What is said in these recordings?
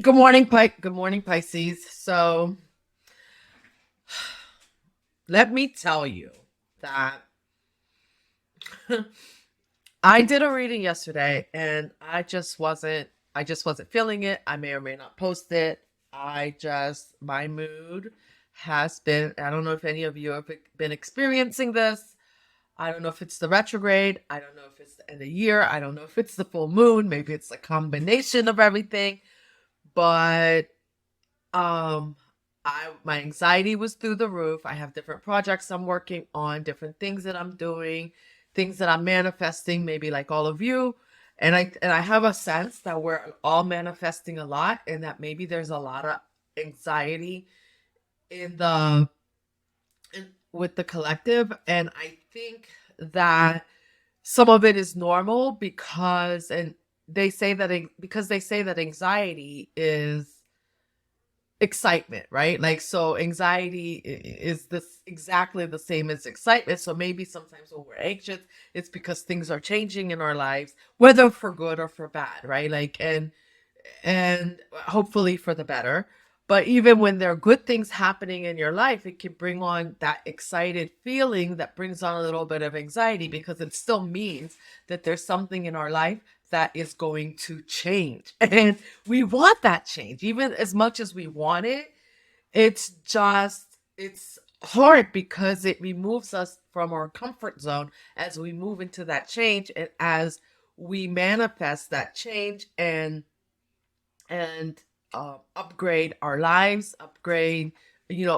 Good morning, Good morning, Pisces. So let me tell you that I did a reading yesterday, and I just wasn't feeling it. I may or may not post it. My mood has been. I don't know if any of you have been experiencing this. I don't know if it's the retrograde. I don't know if it's the end of the year. I don't know if it's the full moon. Maybe it's a combination of everything. But Um, my anxiety was through the roof. I have different projects I'm working on, different things that I'm doing, things that I'm manifesting, maybe like all of you. And I have a sense that we're all manifesting a lot and that maybe there's a lot of anxiety in with the collective. And I think that some of it is normal because they say that anxiety is excitement, right? Like, so anxiety is this exactly the same as excitement. So maybe sometimes when we're anxious, it's because things are changing in our lives, whether for good or for bad, right? Like, and hopefully for the better. But even when there are good things happening in your life, it can bring on that excited feeling that brings on a little bit of anxiety because it still means that there's something in our life that is going to change. And we want that change. Even as much as we want it, it's hard because it removes us from our comfort zone as we move into that change and as we manifest that change and upgrade our lives, upgrade,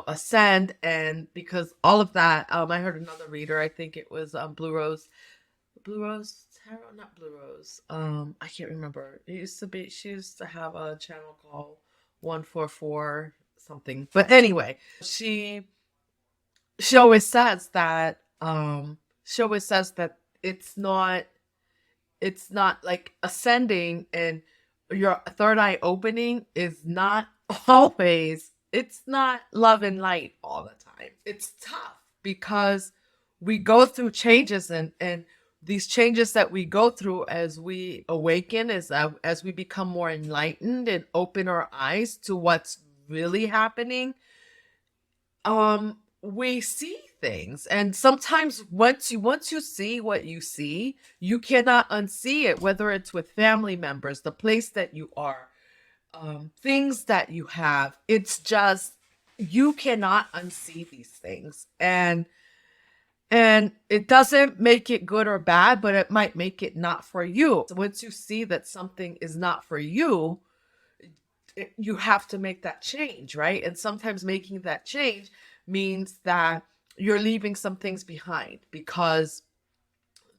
ascend. And because all of that, I heard another reader, I think it was Blue Rose Tarot, not Blue Rose. I can't remember. She used to have a channel called 144 something. But anyway, she always says that it's not like ascending, and your third eye opening is not always, it's not love and light all the time. It's tough because we go through changes, and these changes that we go through as we awaken, as we become more enlightened and open our eyes to what's really happening, we see things. And sometimes once you see what you see, you cannot unsee it, whether it's with family members, the place that you are, things that you have. It's just, you cannot unsee these things. And it doesn't make it good or bad, but it might make it not for you. So once you see that something is not for you, you have to make that change, right? And sometimes making that change means that you're leaving some things behind because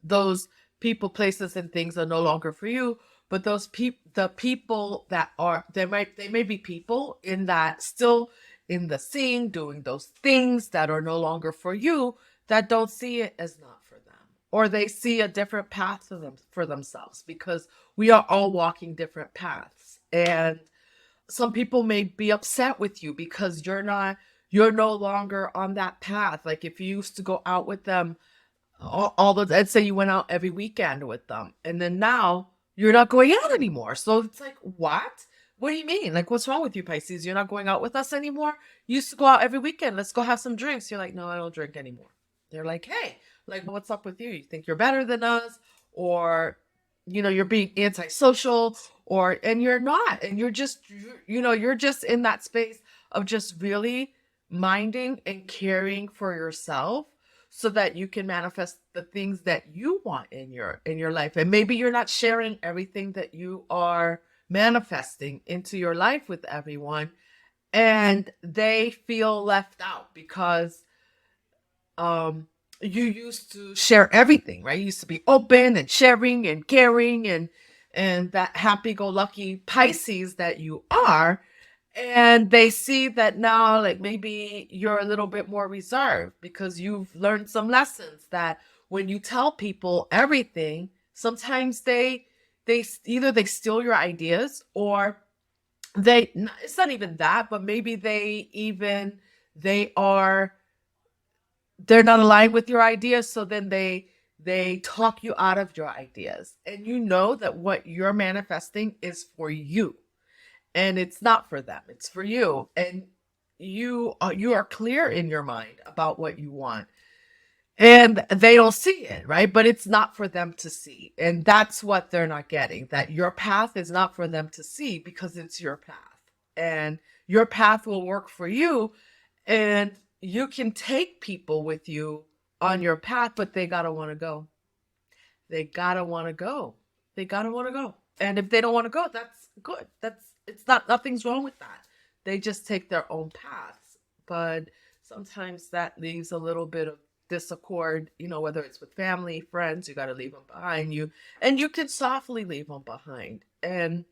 those people, places, and things are no longer for you. But the people that are, they may be people in that, still in the scene, doing those things that are no longer for you, that don't see it as not for them, or they see a different path for themselves, because we are all walking different paths. And some people may be upset with you because you're no longer on that path. Like, if you used to go out with them all the, let's say you went out every weekend with them, and then now you're not going out anymore. So it's like, what do you mean? Like, what's wrong with you, Pisces? You're not going out with us anymore? You used to go out every weekend. Let's go have some drinks. You're like, no, I don't drink anymore. They're like, hey, like, what's up with you? You think you're better than us? Or, you're being antisocial, and you're not. And you're just in that space of just really minding and caring for yourself, so that you can manifest the things that you want in your life. And maybe you're not sharing everything that you are manifesting into your life with everyone, and they feel left out because um you used to share everything, right? You used to be open and sharing and caring, and that happy-go-lucky Pisces that you are. And they see that now, like, maybe you're a little bit more reserved because you've learned some lessons, that when you tell people everything, sometimes they either they steal your ideas, or it's not even that, but maybe they are they're not aligned with your ideas. So then they talk you out of your ideas, and you know that what you're manifesting is for you. and it's not for them, it's for you. And you are clear in your mind about what you want, and they don't see it, right? But it's not for them to see, and that's what they're not getting, that your path is not for them to see because it's your path, and your path will work for you. And you can take people with you on your path, but they gotta want to go. They gotta want to go. They gotta want to go. And if they don't want to go, that's good. That's it's not nothing's wrong with that. They just take their own paths. But sometimes that leaves a little bit of disaccord, whether it's with family, friends, you got to leave them behind you, and you can softly leave them behind. And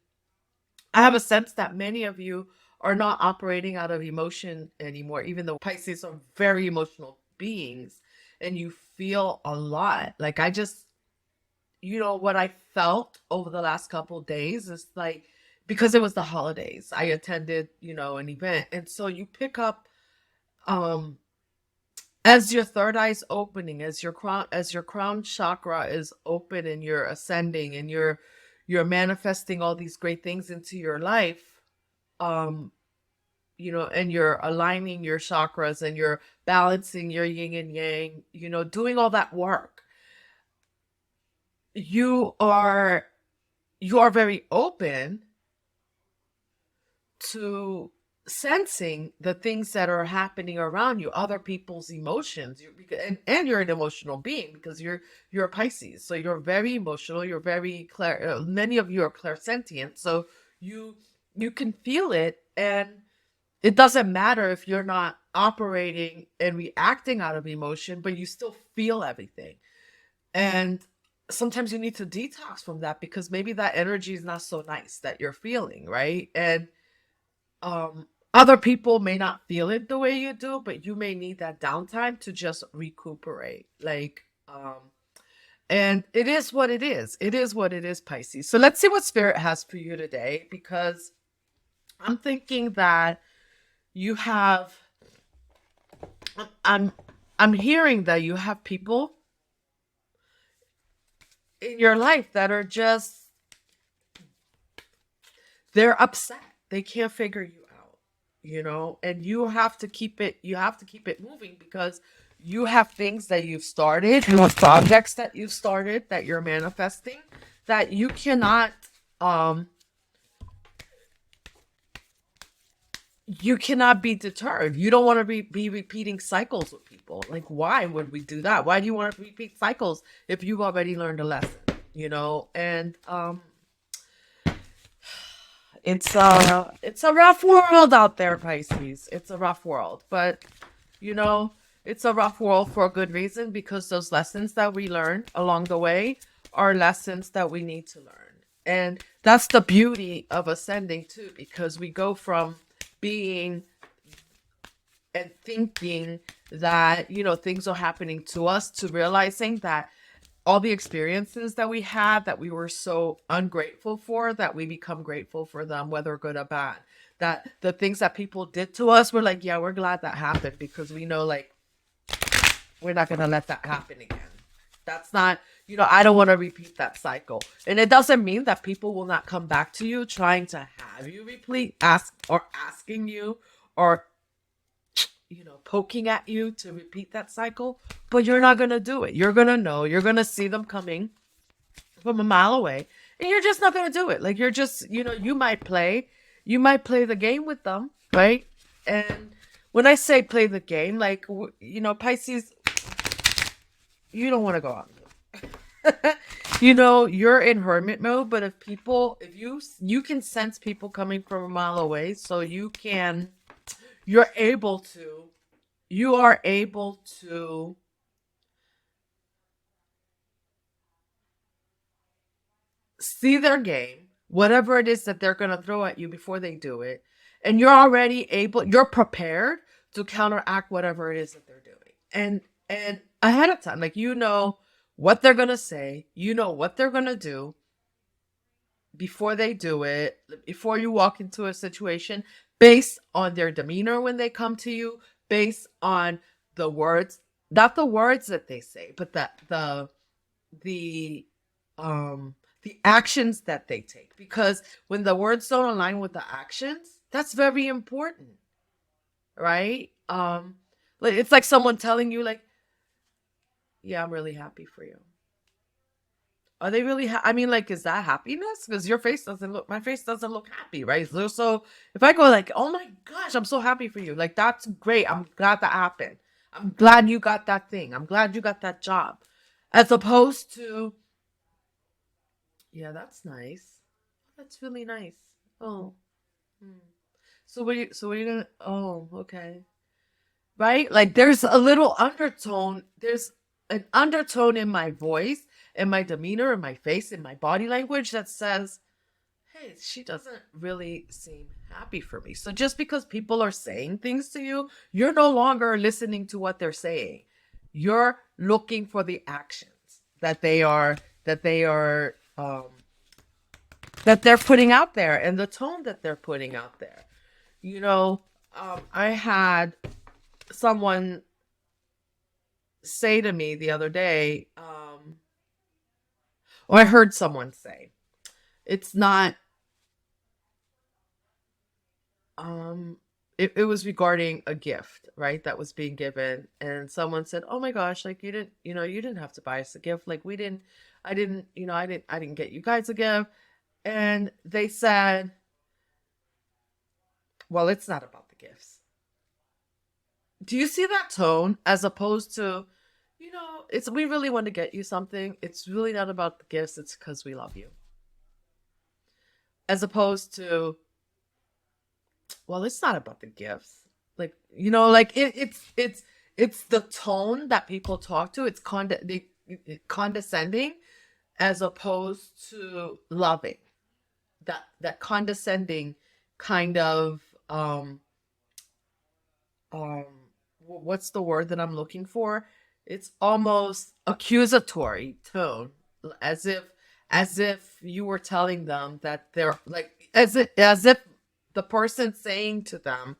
I have a sense that many of you are not operating out of emotion anymore, even though Pisces are very emotional beings, and you feel a lot. Like I just, what I felt over the last couple of days is like, because it was the holidays, I attended, an event. And so you pick up, um, as your third eye's opening, as your crown chakra is open, and you're ascending, and you're manifesting all these great things into your life, um, and you're aligning your chakras, and you're balancing your yin and yang, doing all that work. You are very open to sensing the things that are happening around you, other people's emotions. And you're an emotional being because you're a Pisces, so you're very emotional. You're very clear. Many of you are clairsentient, so you can feel it, and it doesn't matter if you're not operating and reacting out of emotion, but you still feel everything. And sometimes you need to detox from that because maybe that energy is not so nice that you're feeling, right? And other people may not feel it the way you do, but you may need that downtime to just recuperate. And it is what it is. It is what it is, Pisces. So let's see what Spirit has for you today, because I'm thinking that you have, I'm, I'm hearing that you have people in your life that are just, they're upset. They can't figure you out, and you have to keep it moving, because you have things that you've started, you have projects that you've started that you're manifesting, that um you cannot be deterred. You don't want to be repeating cycles with people. Like, why would we do that? Why do you want to repeat cycles if you've already learned a lesson? And it's a rough world out there, Pisces. It's a rough world, but you know, it's a rough world for a good reason, because those lessons that we learn along the way are lessons that we need to learn. And that's the beauty of ascending too, because we go from being and thinking that, things are happening to us, to realizing that all the experiences that we had that we were so ungrateful for, that we become grateful for them, whether good or bad. That the things that people did to us, we're like, yeah, we're glad that happened, because we know, like, we're not going to let that happen again. That's not, I don't want to repeat that cycle. And it doesn't mean that people will not come back to you trying to have you asking you, or poking at you to repeat that cycle, but you're not going to do it. You're going to know, you're going to see them coming from a mile away, and you're just not going to do it. Like, you're just, you might play the game with them, right? And when I say play the game, like, Pisces, you don't want to go out. You're in hermit mode, but if you can sense people coming from a mile away, so you're able to you are able to see their game, whatever it is that they're going to throw at you before they do it. And you're prepared to counteract whatever it is that they're doing. And ahead of time, like, what they're going to say, what they're going to do before they do it, before you walk into a situation, based on their demeanor when they come to you, based on the words, not the words that they say, but the the actions that they take. Because when the words don't align with the actions, that's very important, right? Like it's like someone telling you, like, yeah, I'm really happy for you. Are they really I mean, like, is that happiness? Because your face doesn't look my face doesn't look happy, right? So if I go like, oh my gosh, I'm so happy for you, like that's great. I'm glad that happened. I'm glad you got that thing. I'm glad you got that job. As opposed to, yeah, that's nice. That's really nice. Oh. Hmm. So what are you gonna oh, okay. Right? Like there's a little undertone. There's an undertone in my voice, in my demeanor, in my face, in my body language that says, hey, she doesn't really seem happy for me. So just because people are saying things to you, you're no longer listening to what they're saying. You're looking for the actions that that they're putting out there, and the tone that they're putting out there. You know, I had someone say to me the other day, or I heard someone say, it's not, um, it was regarding a gift, right? That was being given. And someone said, oh my gosh, like you didn't have to buy us a gift. Like I didn't get you guys a gift. And they said, well, it's not about the gifts. Do you see that tone as opposed to, it's we really want to get you something. It's really not about the gifts. It's because we love you. As opposed to, well, it's not about the gifts. Like, like it's the tone that people talk to. It's condescending as opposed to loving. That condescending kind of um what's the word that I'm looking for? It's almost accusatory tone, as if you were telling them that they're like, as if the person saying to them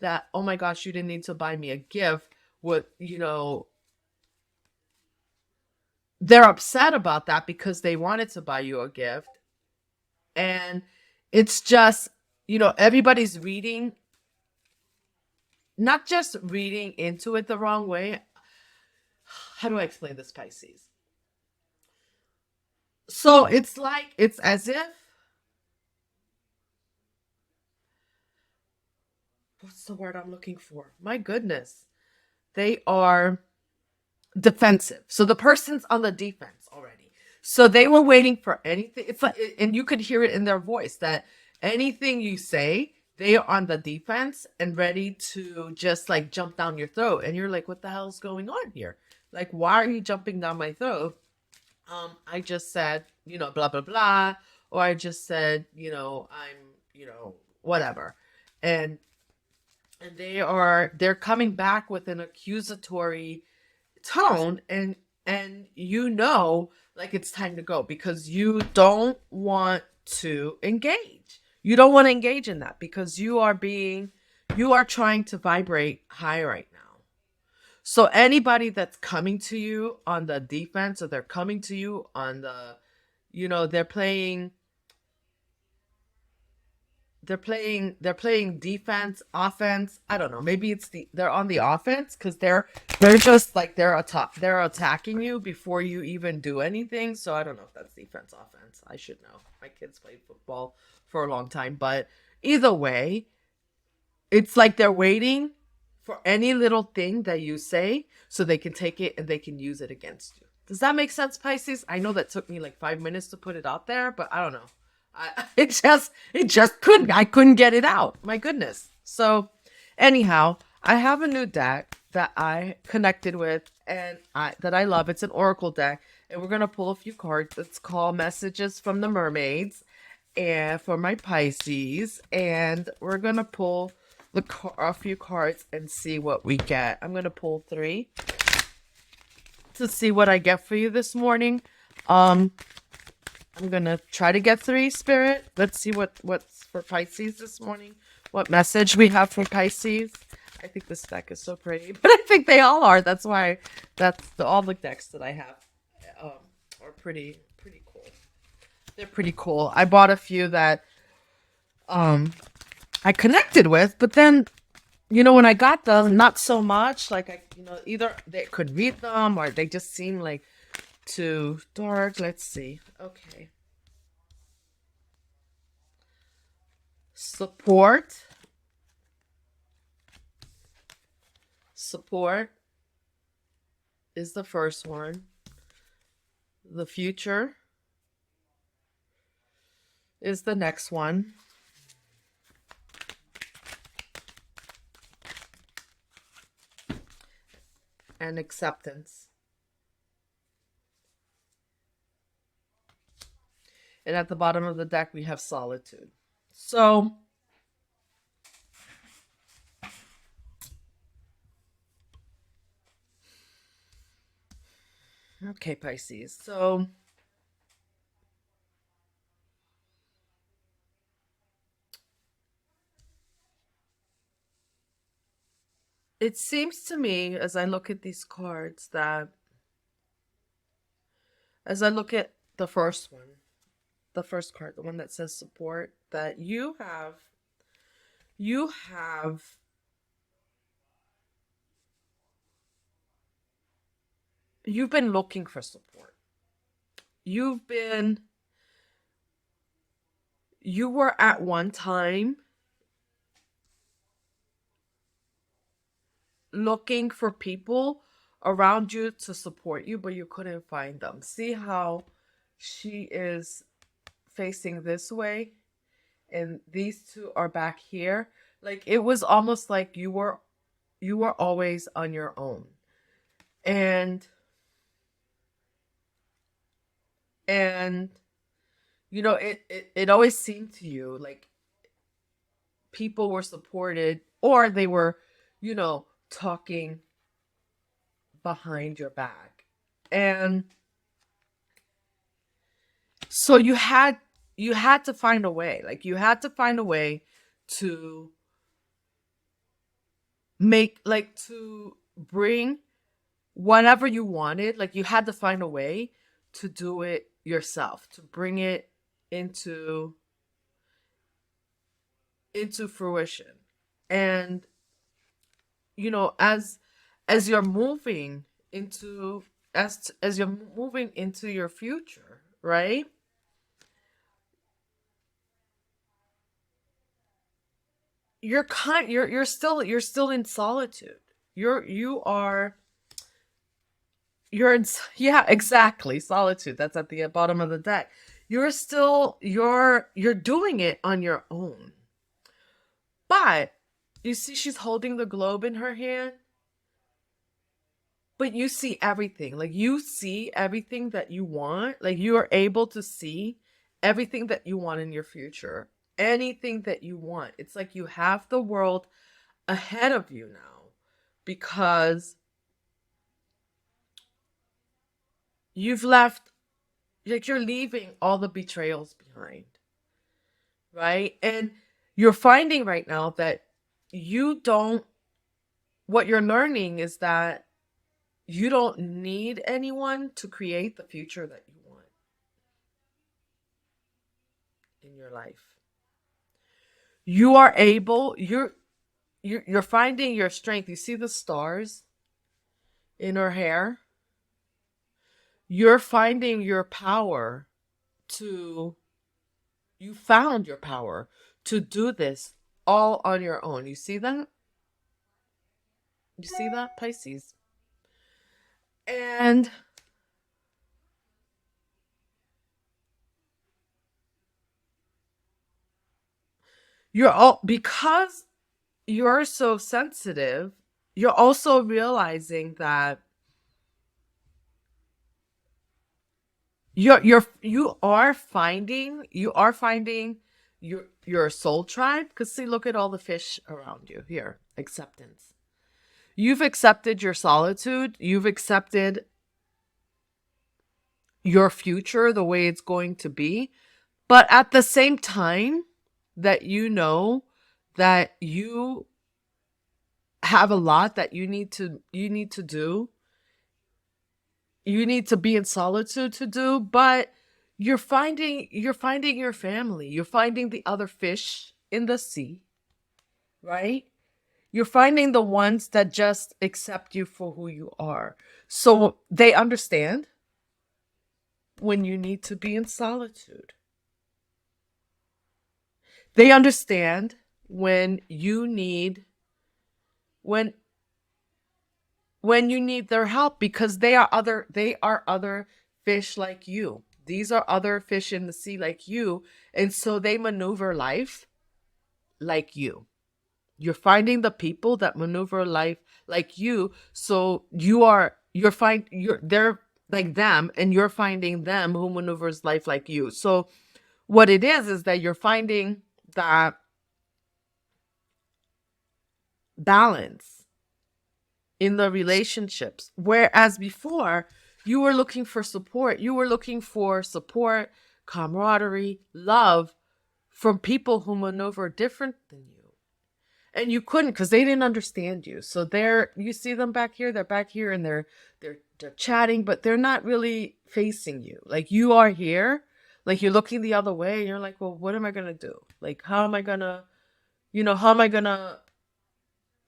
that, oh my gosh, you didn't need to buy me a gift, would, they're upset about that because they wanted to buy you a gift. And it's just, everybody's reading, not just reading into it the wrong way. How do I explain this, Pisces? So it's like, it's as if, what's the word I'm looking for? My goodness. They are defensive. So the person's on the defense already. So they were waiting for anything. It's like, and you could hear it in their voice that anything you say, they are on the defense and ready to just like jump down your throat. And you're like, what the hell is going on here? Like, why are you jumping down my throat? I just said, blah, blah, blah. Or I just said, whatever. And they're coming back with an accusatory tone, and like it's time to go because you don't want to engage. You don't want to engage in that because you are trying to vibrate high right now. So anybody that's coming to you on the defense, or they're coming to you on the, they're playing defense, offense. I don't know. Maybe they're on the offense because they're just like they're attacking you before you even do anything. So I don't know if that's defense, offense. I should know. My kids played football for a long time, but either way, it's like they're waiting for any little thing that you say so they can take it and they can use it against you. Does that make sense, Pisces? I know that took me like 5 minutes to put it out there, but I don't know. I couldn't get it out. My goodness. So anyhow, I have a new deck that I connected with and that I love. It's an oracle deck, and we're going to pull a few cards. It's called Messages from the Mermaids, and for my Pisces, and we're going to pull a few cards and see what we get. I'm going to pull 3 to see what I get for you this morning. I'm gonna try to get 3, Spirit. Let's see what's for Pisces this morning. What message we have for Pisces. I think this deck is so pretty, but I think they all are. That's why all the decks that I have are pretty cool. They're pretty cool. I bought a few that um I connected with, but then when I got them, not so much. Like either they could read them or they just seem like too dark. Let's see. Okay. Support. Support is the first one. The future is the next one. And acceptance. And at the bottom of the deck, we have solitude. So, okay, Pisces. So, it seems to me, as I look at these cards, that as I look at the first one, the first card, the one that says support, that you have you've been looking for support. You were at one time looking for people around you to support you, but you couldn't find them. See how she is facing this way and these two are back here? Like it was almost like you were always on your own. And it always seemed to you like people were supported or they were, talking behind your back. And so you had to find a way. Like you had to find a way to to bring whatever you wanted. Like you had to find a way to do it yourself, to bring it into fruition. And as you're moving into as you're moving into your future, right? You're still in solitude. You are you're in yeah, exactly, solitude. That's at the bottom of the deck. You're doing it on your own. But you see she's holding the globe in her hand, but you see everything. Like you see everything that you want. Like you are able to see everything that you want in your future. Anything that you want. It's like you have the world ahead of you now because you've left, like you're leaving all the betrayals behind, right? And you're finding right now that you don't, what you're learning is that you don't need anyone to create the future that you want in your life. You are able, you're finding your strength. You see the stars in her hair? You're finding your power to you found your power to do this all on your own. You see that? You see that, Pisces? And you're all because you're so sensitive, you're also realizing that you are finding your soul tribe. Because see, look at all the fish around you here. Acceptance. You've accepted your solitude. You've accepted your future the way it's going to be. But at the same time that that you have a lot that you need to be in solitude to do, but you're finding your family. You're finding the other fish in the sea, right? You're finding the ones that just accept you for who you are. So they understand when you need to be in solitude. They understand when you need when when you need their help, because they are other fish like you. These are other fish in the sea like you, and so they maneuver life like you. You're finding the people that maneuver life like you, so you're they're like them, and you're finding them who maneuvers life like you. So what it is that you're finding that balance in the relationships. Whereas before, you were looking for support, camaraderie, love from people who maneuver different than you. And you couldn't, because they didn't understand you. So you see them back here, they're back here, and they're chatting, but they're not really facing you. Like, you are here, like you're looking the other way, and you're like, well, what am I gonna do? Like, how am I gonna,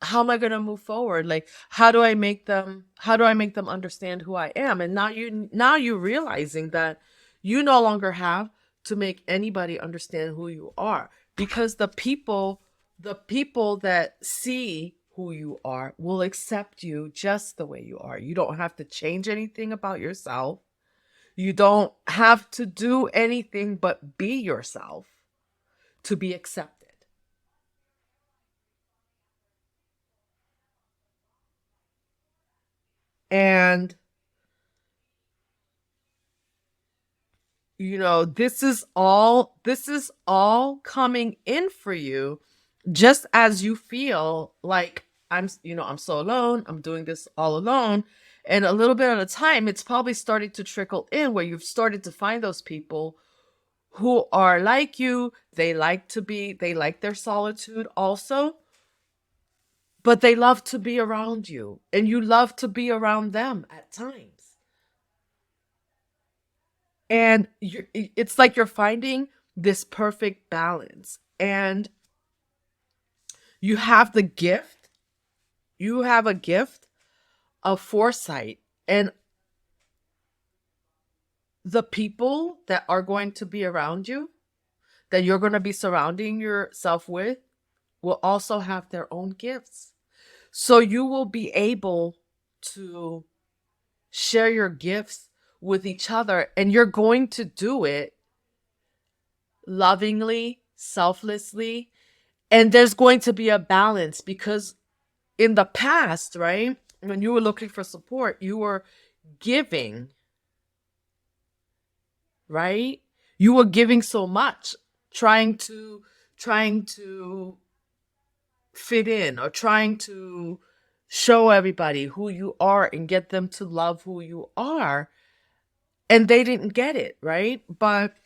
how am I gonna move forward? Like, how do I make them understand who I am? And now you're realizing that you no longer have to make anybody understand who you are, because the people that see who you are will accept you just the way you are. You don't have to change anything about yourself. You don't have to do anything but be yourself to be accepted. And this is all coming in for you, just as you feel like, I'm so alone, I'm doing this all alone. And a little bit at a time, it's probably starting to trickle in, where you've started to find those people who are like you. They like their solitude also, but they love to be around you, and you love to be around them at times. And it's like you're finding this perfect balance. And you have the gift, you have a gift of foresight. And the people that are going to be around you, that you're going to be surrounding yourself with, will also have their own gifts. So you will be able to share your gifts with each other, and you're going to do it lovingly, selflessly. And there's going to be a balance, because in the past, right, when you were looking for support, you were giving, right? You were giving so much, trying to fit in, or trying to show everybody who you are and get them to love who you are. And they didn't get it, right? But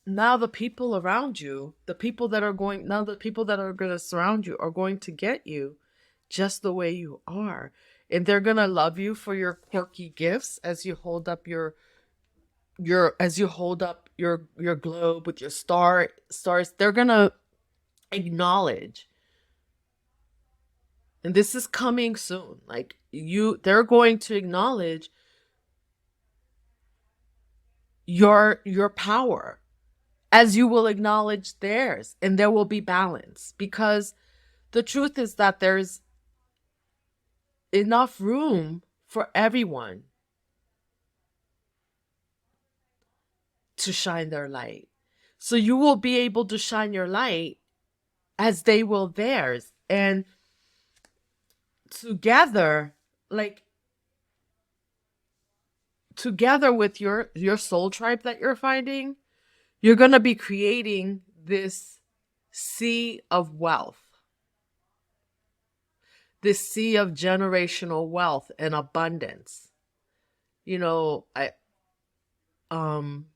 now the people around you, the people that are going to surround you, are going to get you just the way you are. And they're going to love you for your quirky gifts, as you hold up your globe with your stars. They're going to acknowledge, and this is coming soon, like, they're going to acknowledge your power, as you will acknowledge theirs, and there will be balance, because the truth is that there's enough room for everyone to shine their light. So you will be able to shine your light as they will theirs. And together, like, together with your soul tribe that you're finding, you're going to be creating this sea of wealth, this sea of generational wealth and abundance. You know, I um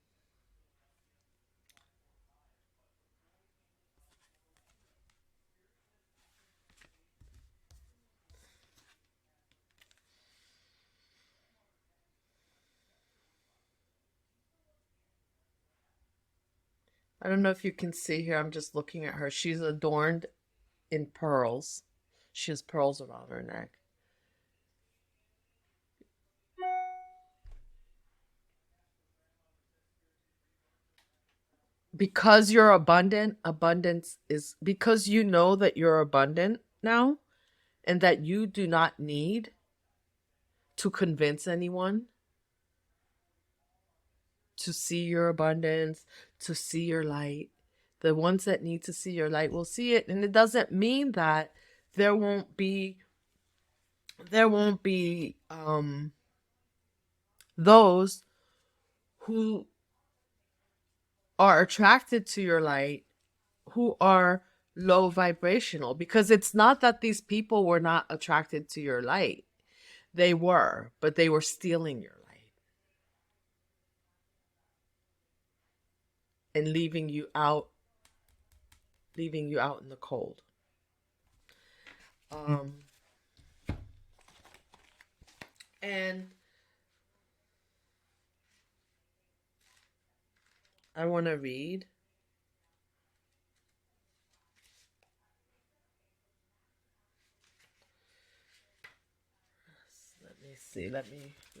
I don't know if you can see here. I'm just looking at her. She's adorned in pearls. She has pearls around her neck. Because you're abundant, abundance is because you know that you're abundant now and that you do not need to convince anyone to see your abundance, to see your light. The ones that need to see your light will see it. And it doesn't mean that there won't be there won't be those who are attracted to your light who are low vibrational, because it's not that these people were not attracted to your light. They were, but they were stealing your light and leaving you out in the cold. Um and I want to read. Let me see. Let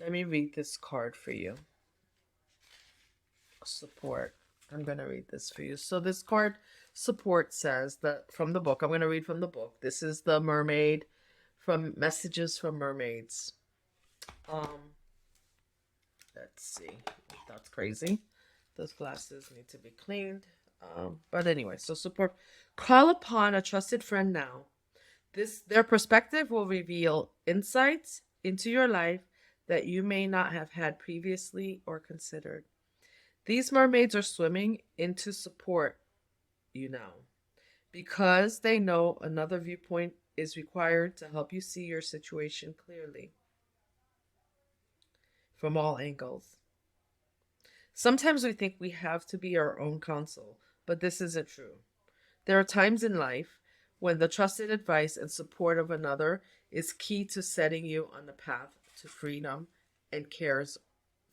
me read this card for you. Support. I'm going to read this for you. So this card support says that from the book. I'm going to read from the book. This is the mermaid from Messages from Mermaids. Let's see. That's crazy. Those glasses need to be cleaned. But anyway, so support. Call upon a trusted friend now. Their perspective will reveal insights into your life that you may not have had previously or considered. These mermaids are swimming in to support you now because they know another viewpoint is required to help you see your situation clearly from all angles. Sometimes we think we have to be our own counsel, but this isn't true. There are times in life when the trusted advice and support of another is key to setting you on the path to freedom and cares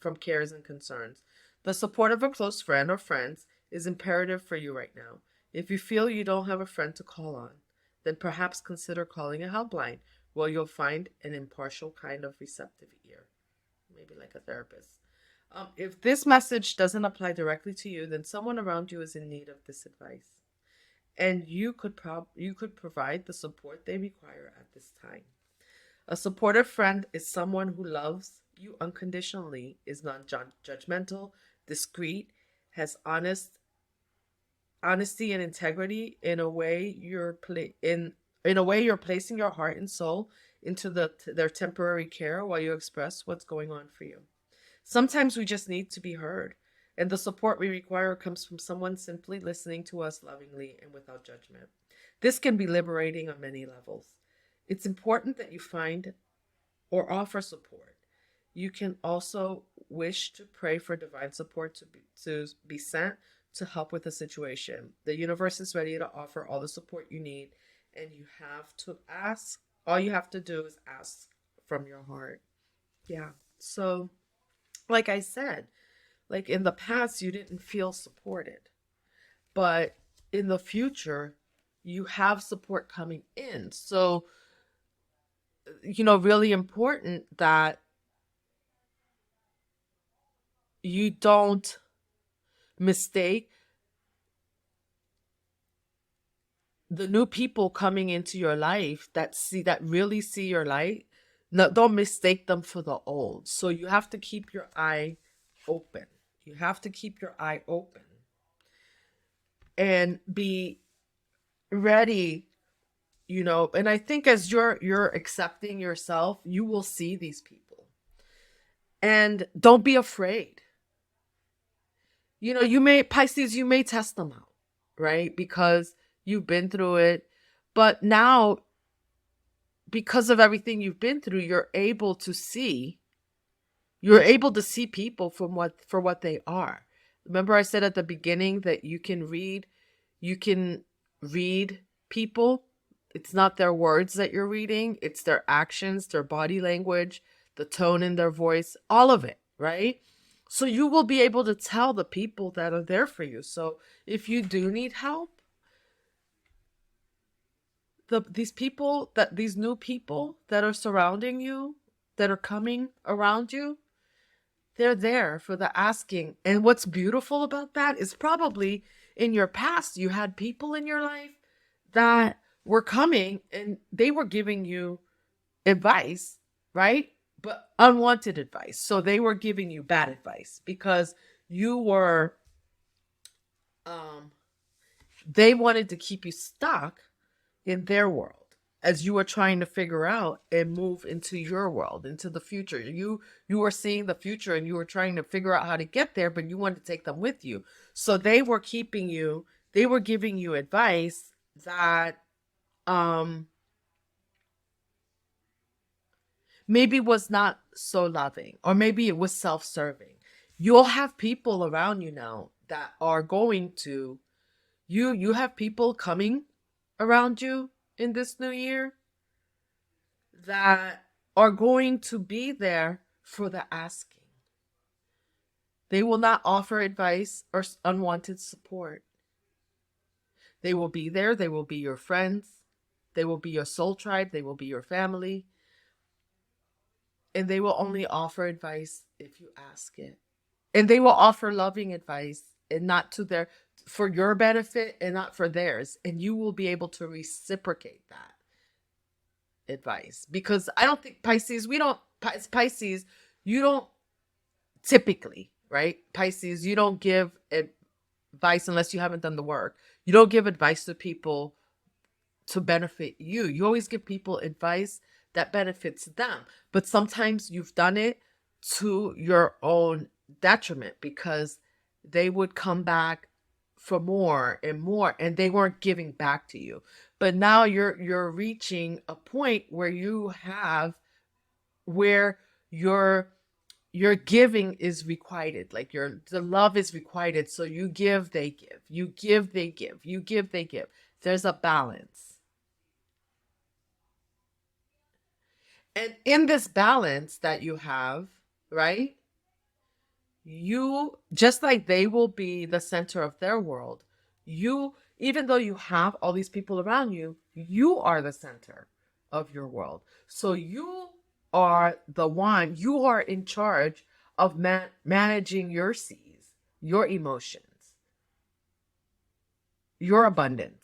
and concerns. The support of a close friend or friends is imperative for you right now. If you feel you don't have a friend to call on, then perhaps consider calling a helpline where you'll find an impartial kind of receptive ear, maybe like a therapist. If this message doesn't apply directly to you, then someone around you is in need of this advice, and you could provide the support they require at this time. A supportive friend is someone who loves you unconditionally, is non-judgmental, discreet, has honesty and integrity in a way in a way you're placing your heart and soul into their temporary care while you express what's going on for you. Sometimes we just need to be heard, and the support we require comes from someone simply listening to us lovingly and without judgment. This can be liberating on many levels. It's important that you find or offer support. You can also wish to pray for divine support to be sent to help with the situation. The universe is ready to offer all the support you need, and you have to ask. All you have to do is ask from your heart. Yeah. So, like I said, like in the past, you didn't feel supported, but in the future, you have support coming in. So, really important that you don't mistake the new people coming into your life that really see your light. No, don't mistake them for the old. So you have to keep your eye open. You have to keep your eye open and be ready, and I think as you're accepting yourself, you will see these people. And don't be afraid. You may test them out, right? Because you've been through it. But now, because of everything you've been through, you're able to see people for what they are. Remember I said at the beginning that you can read people. It's not their words that you're reading, it's their actions, their body language, the tone in their voice, all of it, right? So you will be able to tell the people that are there for you. So if you do need help, these new people that are surrounding you, that are coming around you, they're there for the asking. And what's beautiful about that is probably in your past, you had people in your life that were coming and they were giving you advice, right? But unwanted advice. So they were giving you bad advice because you were, um, they wanted to keep you stuck in their world as you were trying to figure out and move into your world, into the future. You were seeing the future and you were trying to figure out how to get there, but you wanted to take them with you. So they were keeping you, they were giving you advice that um maybe was not so loving, or maybe it was self-serving. You'll have people around you now that are going to, you have people coming around you in this new year that are going to be there for the asking. They will not offer advice or unwanted support. They will be there. They will be your friends. They will be your soul tribe. They will be your family. And they will only offer advice if you ask it. And they will offer loving advice and not to their, for your benefit and not for theirs. And you will be able to reciprocate that advice. Because I don't think Pisces, Pisces, you don't typically, right? Pisces, you don't give advice unless you haven't done the work. You don't give advice to people to benefit you. You always give people advice that benefits them. But sometimes you've done it to your own detriment because they would come back for more and more and they weren't giving back to you. But now you're reaching a point where you have, where your giving is requited, like the love is requited. So you give, they give, you give, they give, you give, they give. There's a balance. And in this balance that you have, right, you, just like they will be the center of their world, you, even though you have all these people around you, you are the center of your world. So you are the one, you are in charge of managing your seas, your emotions, your abundance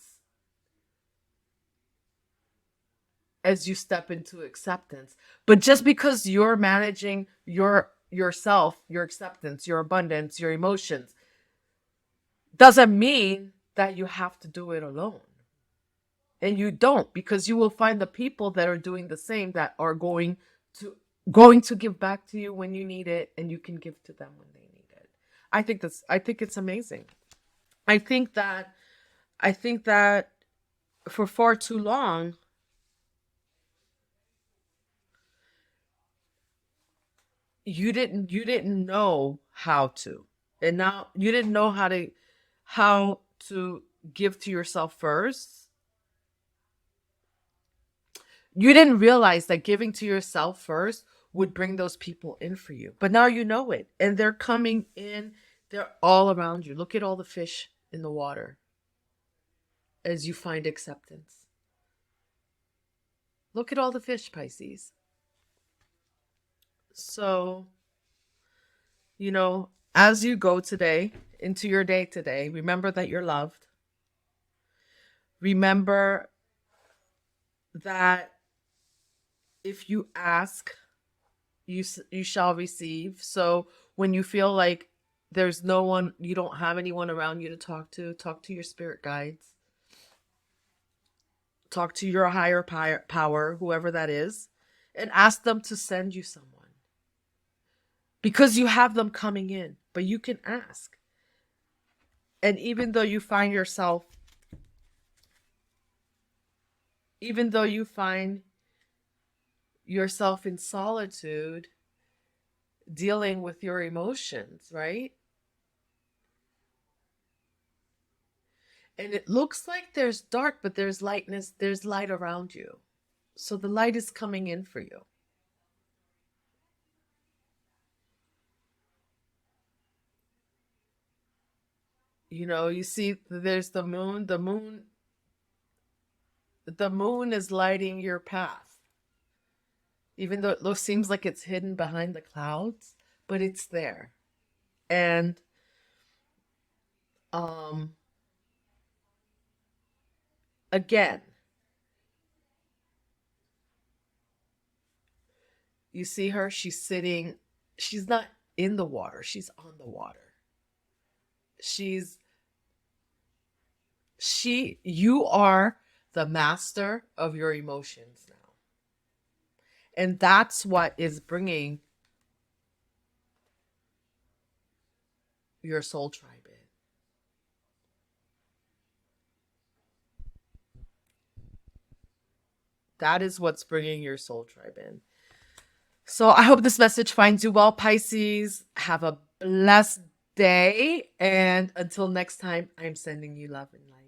as you step into acceptance. But just because you're managing yourself, your acceptance, your abundance, your emotions, doesn't mean that you have to do it alone. And you don't, because you will find the people that are doing the same, that are to give back to you when you need it, and you can give to them when they need it. I think it's amazing. I think that I think that for far too long you didn't know how to. And now you didn't know how to give to yourself first. You didn't realize that giving to yourself first would bring those people in for you. But now you know it. And they're coming in. They're all around you. Look at all the fish in the water as you find acceptance. Look at all the fish, Pisces. So, as you go today, into your day today, remember that you're loved. Remember that if you ask, you shall receive. So when you feel like there's no one, you don't have anyone around you to talk to your spirit guides. Talk to your higher power, whoever that is, and ask them to send you someone. Because you have them coming in, but you can ask. And even though you find yourself in solitude, dealing with your emotions, right? And it looks like there's dark, but there's lightness, there's light around you. So the light is coming in for you. You see there's the moon is lighting your path, even though seems like it's hidden behind the clouds, but it's there. And um again, you see her, she's sitting, she's not in the water, she's on the water. She's you are the master of your emotions now. And that's what is bringing your soul tribe in. That is what's bringing your soul tribe in. So I hope this message finds you well, Pisces. Have a blessed day. And until next time, I'm sending you love and light.